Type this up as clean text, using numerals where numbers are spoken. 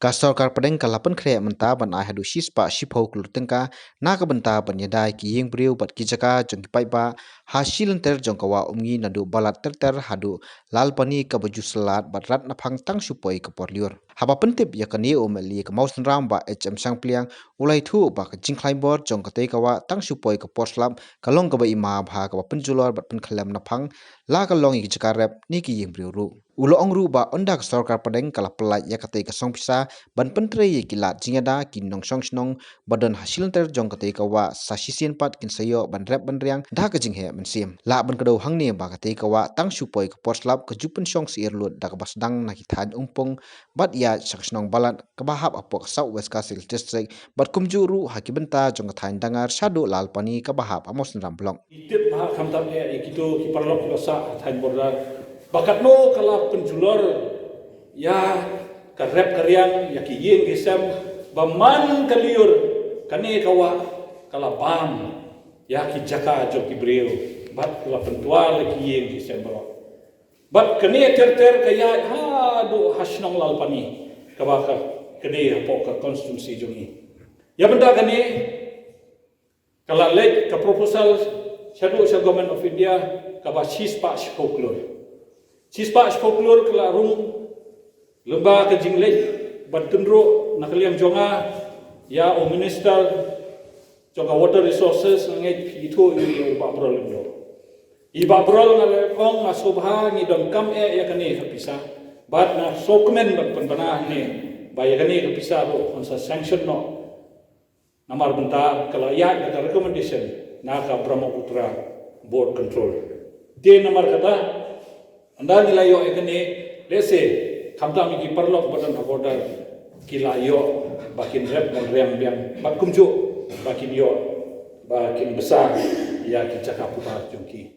Kasarkar pedeng kalapan kre menta ban ai hadu shispa shipho klur tengka na ka benta ban yadai ki yeng briu bat ki jaka jong ki pai ba hasil ter jong kawa umgi nadu balat ter hadu lal pani ka baju selat bat rat na phang tang supoi ka porliur haba pentip ya kani umeli ka maus ram ba hm sang pliang ulai thu ba ka jingklai bor jong ka te kawa tang supoi ka porslap kalong ka ba ima bha ka penjulor bat pen khalam na phang la ka long ki jaka rep ni ki yeng briu ru ulo ongru ba ondak sarkar pedeng kala pelai ya ka te ka song pisa ban pentre ye kilat jingada kin nong song snong badon hasil ter jong kate kawa sasisien pat kin sayo ban rep ban riang da ka jinghe mensim la ban kado hangne ba kate kawa tang supoi ka porslap ka jupen song si irlut da ka basdang na kithan umpong bat ya saksnong balat ka bahap apok south west kasil district bat kumju ru hakibenta jong kathan dangar sadu lal pani ka bahap amos ramblong itip bah khamtam e ikito ki parlok losa thain borda bakat no kala penjulor ya ka rep karyang ya ki yeng gisam baman kaliur kane kawa kala bam ya ki jaka jo ki breu bat kala pentual ki yeng gisam bro bat kane ter kaya ha do hasnong lal pani kabaka kane hapo ka konstitusi jongi ya benda kane kala lek ka proposal shadow government of India kaba shispa folklore kala rung lemba ke jinglek bantundro nakaliam jonga ya o minister jonga water resources ngai itu iba brol na ong asobha ni dom kam ya kane kapisa bat na sokmen bat panbana ne ba ya kane kapisa ro on sa sanction no namar benta kala ya ka recommendation na ka Brahmaputra board control de namar kata anda nilayo ekane lese khamta mi ki parlok badan border kilayo bakin rep dan rem yang bakumju bakin yo bakin besar ya ki cakap putar jongki